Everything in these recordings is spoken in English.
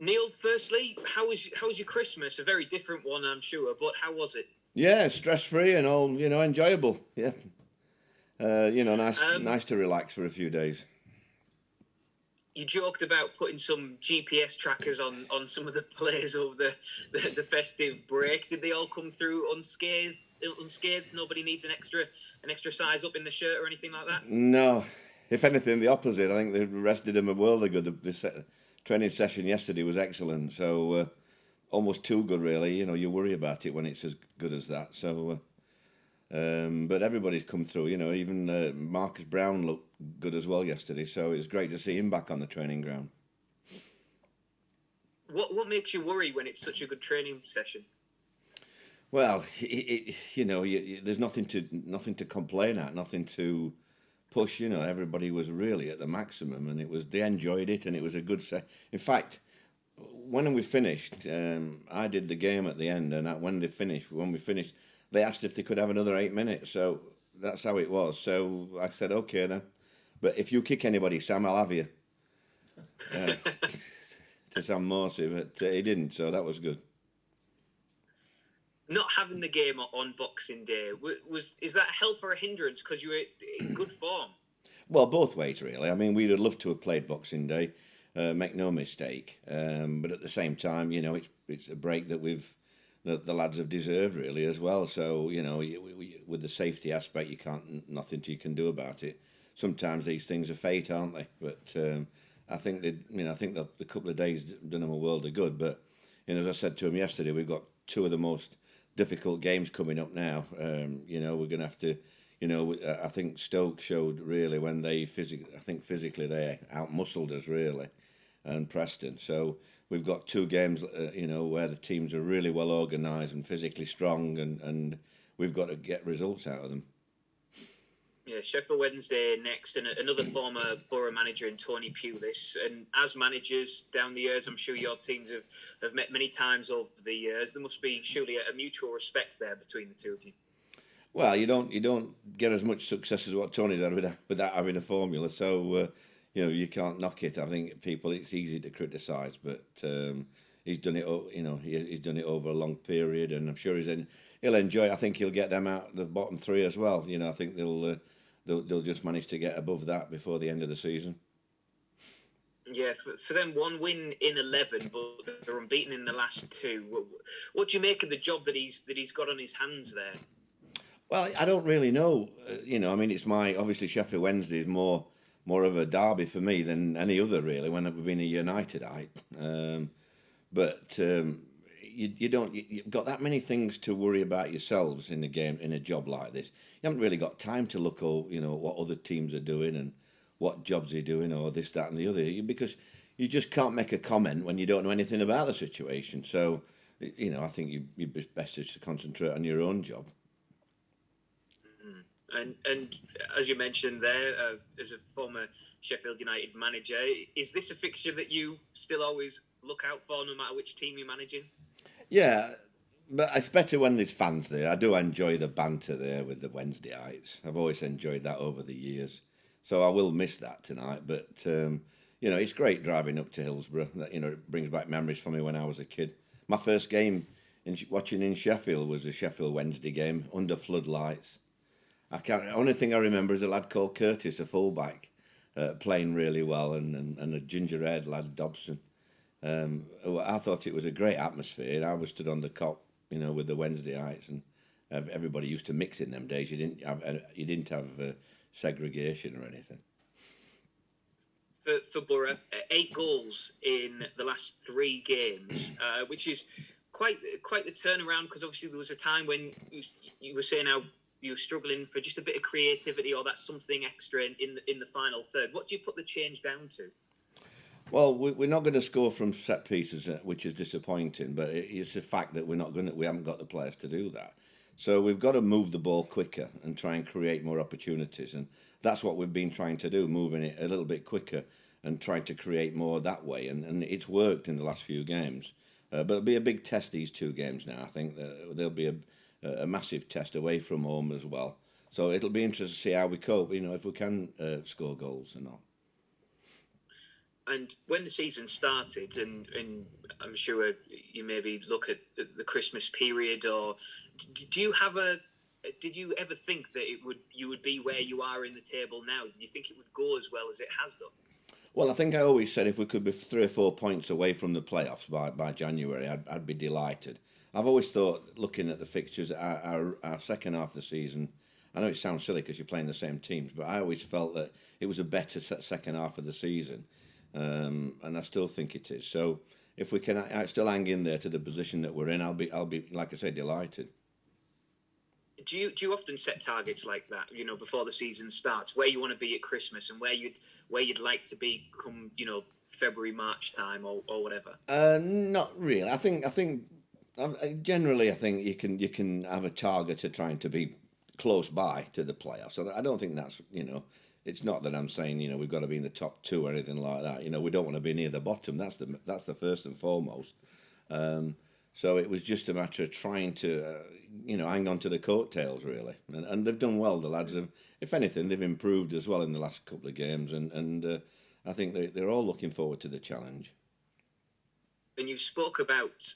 Neil, firstly, how was your Christmas? A very different one, I'm sure, but how was it? Yeah, stress-free and all, enjoyable. Yeah. Um, Nice to relax for a few days. you joked about putting some GPS trackers on some of the players over the festive break. Did they all come through unscathed? Unscathed? Nobody needs an extra size up in the shirt or anything like that. No, if anything, the opposite. I think the rest did him a world of good. Training session yesterday was excellent. So almost too good, really. You worry about it when it's as good as that. So, but everybody's come through. Even Marcus Brown looked good as well yesterday. So it was great to see him back on the training ground. What makes you worry when it's such a good training session? Well, there's nothing to complain at, nothing to push. Everybody was really at the maximum, and they enjoyed it, and it was a good set. In fact, when we finished, I did the game at the end, and when we finished, they asked if they could have another 8 minutes. So that's how it was. So I said, okay then, but if you kick anybody, Sam, I'll have you. To Sam Morsey, but he didn't, so that was good. Not having the game on Boxing Day is that a help or a hindrance because you were in good form? Well, both ways, really. I mean, we'd have loved to have played Boxing Day, make no mistake. But at the same time, it's a break that the lads have deserved, really, as well. So, with the safety aspect, nothing you can do about it. Sometimes these things are fate, aren't they? But I think the couple of days done them a world of good. But, as I said to him yesterday, we've got two of the most difficult games coming up now. We're going to have to. I think Stoke showed really when physically they outmuscled us really, and Preston. So we've got two games, where the teams are really well organised and physically strong, and we've got to get results out of them. Yeah, Sheffield Wednesday next, and another former Boro manager in Tony Pulis. And as managers down the years, I'm sure your teams have met many times over the years. There must be surely a mutual respect there between the two of you. Well, you don't get as much success as what Tony's had without having a formula. So you can't knock it. I think it's easy to criticise, but he's done it. He's done it over a long period, and I'm sure he'll enjoy it. I think he'll get them out the bottom three as well. I think they'll just manage to get above that before the end of the season. Yeah, for them, one win in 11, but they're unbeaten in the last two. What do you make of the job that he's got on his hands there? Well, I don't really know. I mean, it's obviously Sheffield Wednesday is more of a derby for me than any other really. When I've been a Unitedite, you've got that many things to worry about yourselves in the game in a job like this. You haven't really got time to look what other teams are doing and what jobs they're doing or this, that, and the other, because you just can't make a comment when you don't know anything about the situation. So, I think you'd best just concentrate on your own job. And as you mentioned there, as a former Sheffield United manager, is this a fixture that you still always look out for, no matter which team you're managing? Yeah, but it's better when there's fans there. I do enjoy the banter there with the Wednesdayites. I've always enjoyed that over the years. So I will miss that tonight. But, it's great driving up to Hillsborough. It brings back memories for me when I was a kid. My first game watching in Sheffield was a Sheffield Wednesday game under floodlights. The only thing I remember is a lad called Curtis, a fullback, playing really well, and a ginger-haired lad, Dobson. I thought it was a great atmosphere. I was stood on the cop, with the Wednesdayites, and everybody used to mix in them days. You didn't have segregation or anything. For Boro, 8 goals in the last 3 games, which is quite the turnaround. Because obviously there was a time when you were saying how you were struggling for just a bit of creativity or that something extra in the final third. What do you put the change down to? Well, we're not going to score from set pieces, which is disappointing. But it's a fact that we haven't got the players to do that. So we've got to move the ball quicker and try and create more opportunities, and that's what we've been trying to do, moving it a little bit quicker and trying to create more that way. And it's worked in the last few games. But it'll be a big test these 2 games now. I think there'll be a massive test away from home as well. So it'll be interesting to see how we cope, if we can score goals or not. And when the season started, and I'm sure you maybe look at the Christmas period, or do you have a? Did you ever think that you would be where you are in the table now? Did you think it would go as well as it has done? Well, I think I always said if we could be 3 or 4 points away from the playoffs by January, I'd be delighted. I've always thought, looking at the fixtures, our second half of the season, I know it sounds silly because you're playing the same teams, but I always felt that it was a better second half of the season, and I still think it is. So if we can still hang in there to the position that we're in, I'll be like I say, delighted. Do you often set targets like that? Before the season starts, where you want to be at Christmas and where you'd like to be come February, March time or whatever. Not really. Generally, I think you can have a target to trying to be close by to the playoffs. I don't think that's It's not that I'm saying we've got to be in the top two or anything like that. We don't want to be near the bottom. That's the first and foremost. So it was just a matter of trying to, hang on to the coattails, really. And they've done well, the lads have. If anything, they've improved as well in the last couple of games. And I think they're all looking forward to the challenge. And you spoke about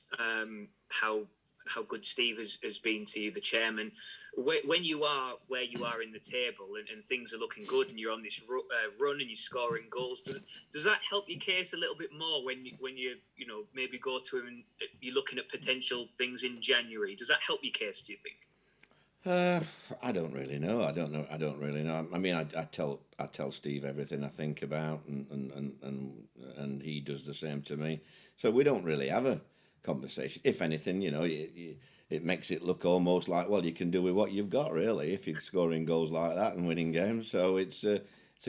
how good Steve has been to you, the chairman. When you are where you are in the table and things are looking good and you're on this run and you're scoring goals, does that help your case a little bit more when you maybe go to him and you're looking at potential things in January? Does that help your case, do you think? I don't really know. I don't really know. I mean, I tell Steve everything I think about, and he does the same to me. So we don't really have a conversation. If anything, it makes it look almost like, well, you can do with what you've got, really, if you're scoring goals like that and winning games. So it's a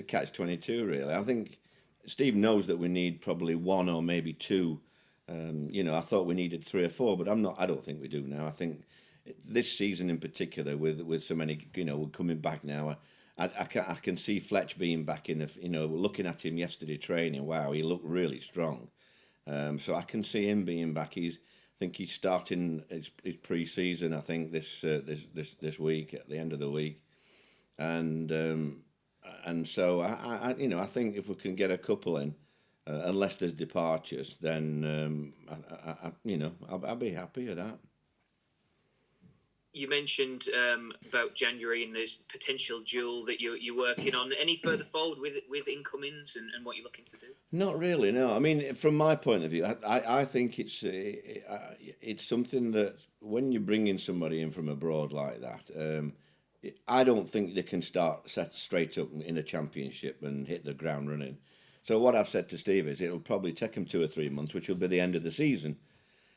catch-22, really. I think Steve knows that we need probably one or maybe two. I thought we needed 3 or 4, but I don't think we do now. I think this season in particular, with so many, we're coming back now. I can see Fletch being back in. Looking at him yesterday training, wow, he looked really strong. So I can see him being back. I think he's starting his pre-season. I think this week at the end of the week, and so I think if we can get a couple in, unless there's departures, then I'll be happy with that. You mentioned about January and this potential duel that you're working on. Any further forward with incomings and what you're looking to do? Not really, no. I mean, from my point of view, I think it's something that when you bring in somebody in from abroad like that, I don't think they can set straight up in a championship and hit the ground running. So what I've said to Steve is it'll probably take him 2 or 3 months, which will be the end of the season.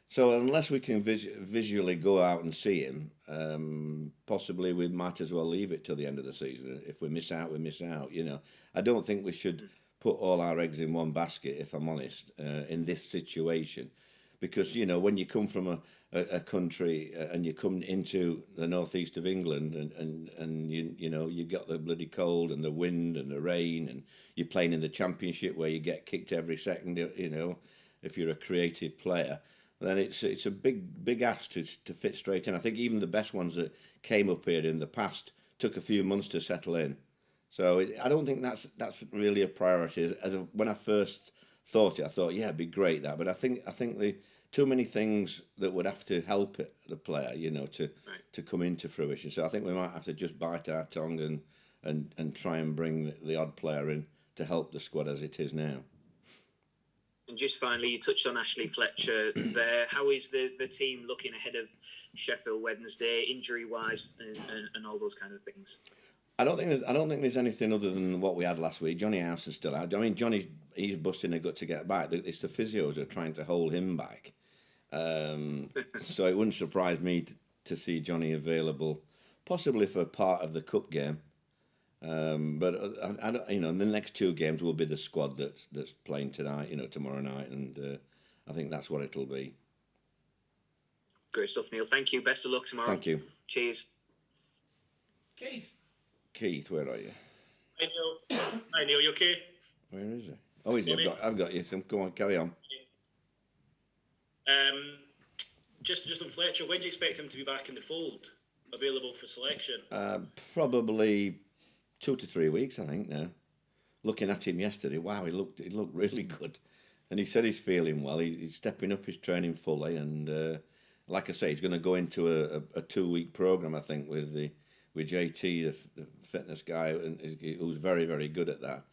So unless we can visually go out and see him, possibly we might as well leave it till the end of the season. If we miss out, we miss out. I don't think we should put all our eggs in one basket, if I'm honest, in this situation. Because, when you come from a country and you come into the northeast of England and you got the bloody cold and the wind and the rain and you're playing in the championship where you get kicked every second, if you're a creative player, then it's a big ask to fit straight in. I think even the best ones that came up here in the past took a few months to settle in. So I don't think that's really a priority. When I first thought it, I thought, yeah, it'd be great that. But I think the too many things that would have to help the player, to come into fruition. So I think we might have to just bite our tongue and try and bring the odd player in to help the squad as it is now. And just finally, you touched on Ashley Fletcher there. How is the team looking ahead of Sheffield Wednesday, injury-wise, and all those kind of things? I don't think there's anything other than what we had last week. Johnny House is still out. I mean, he's busting a gut to get back. It's the physios who are trying to hold him back. So it wouldn't surprise me to see Johnny available, possibly for part of the cup game. But I don't, the next 2 games will be the squad that's playing tonight, tomorrow night, and I think that's what it'll be. Great stuff, Neil. Thank you. Best of luck tomorrow. Thank you. Cheers. Keith, where are you? Hi Neil, you okay? Where is he? Oh, is he? I've got you. So go on, carry on. Just on Fletcher, when do you expect him to be back in the fold, available for selection? Probably 2 to 3 weeks, I think now. looking at him yesterday, wow, he looked really good, and he said he's feeling well. He's stepping up his training fully, and like I say, he's going to go into a 2-week program, I think, with JT, the fitness guy, and who's very, very good at that.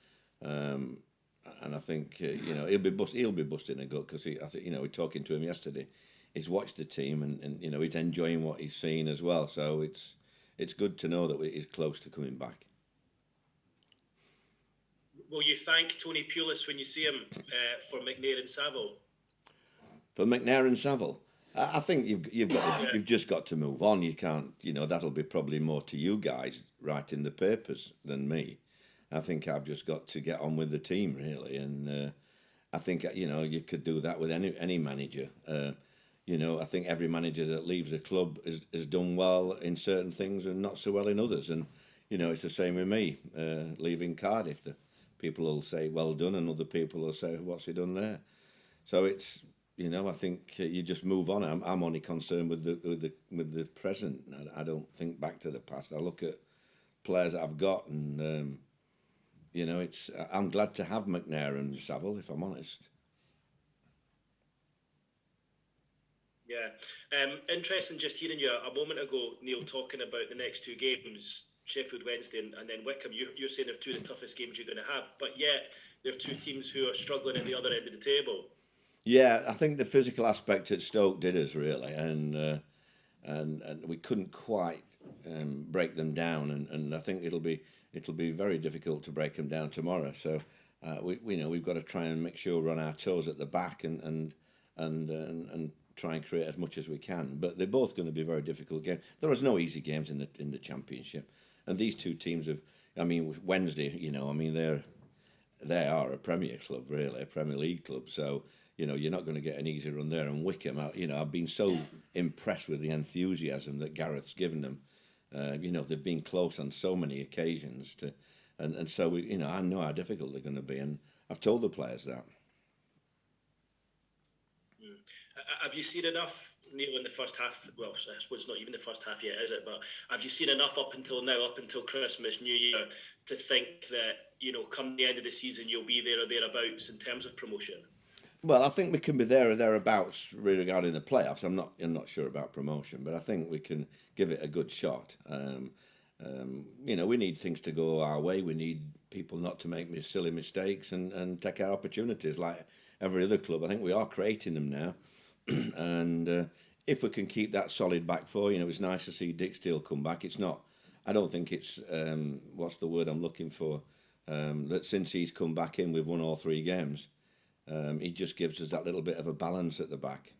And I think he'll be busting a gut, because I think we're talking to him yesterday. He's watched the team, and he's enjoying what he's seen as well. So it's good to know that he's close to coming back. Will you thank Tony Pulis when you see him for McNair and Saville? For McNair and Saville, I think you've just got to move on. You can't, that'll be probably more to you guys writing the papers than me. I think I've just got to get on with the team, really, and I think you could do that with any manager. I think every manager that leaves a club has done well in certain things and not so well in others, and it's the same with me leaving Cardiff. The people will say well done, and other people will say what's he done there. So it's I think you just move on. I'm only concerned with the present. I don't think back to the past. I look at players that I've got, and I'm glad to have McNair and Saville, if I'm honest. Yeah. Interesting just hearing you a moment ago, Neil, talking about the next 2 games, Sheffield Wednesday and then Wickham. You're saying they're 2 of the toughest games you're going to have, but yet they're 2 teams who are struggling at the other end of the table. Yeah, I think the physical aspect at Stoke did us, really, and we couldn't quite break them down, and I think it'll be very difficult to break them down tomorrow. So we've got to try and make sure we're on our toes at the back and try and create as much as we can. But they're both going to be very difficult games. There is no easy games in the Championship, and these 2 teams have. I mean, Wednesday, they are a Premier club, really, a Premier League club. So you're not going to get an easy run there. And Wickham, I've been so impressed with the enthusiasm that Gareth's given them. They've been close on so many occasions and so I know how difficult they're going to be, and I've told the players that. Have you seen enough, Neil, in the first half? Well, I suppose it's not even the first half yet, is it? But have you seen enough up until now, up until Christmas, New Year, to think that, come the end of the season, you'll be there or thereabouts in terms of promotion? Well, I think we can be there or thereabouts regarding the playoffs. I'm not sure about promotion, but I think we can give it a good shot. We need things to go our way. We need people not to make silly mistakes and take our opportunities like every other club. I think we are creating them now. And if we can keep that solid back four, it's nice to see Dick Steele come back. It's not, I don't think it's, what's the word I'm looking for, that since he's come back in, we've won all 3 games. He just gives us that little bit of a balance at the back.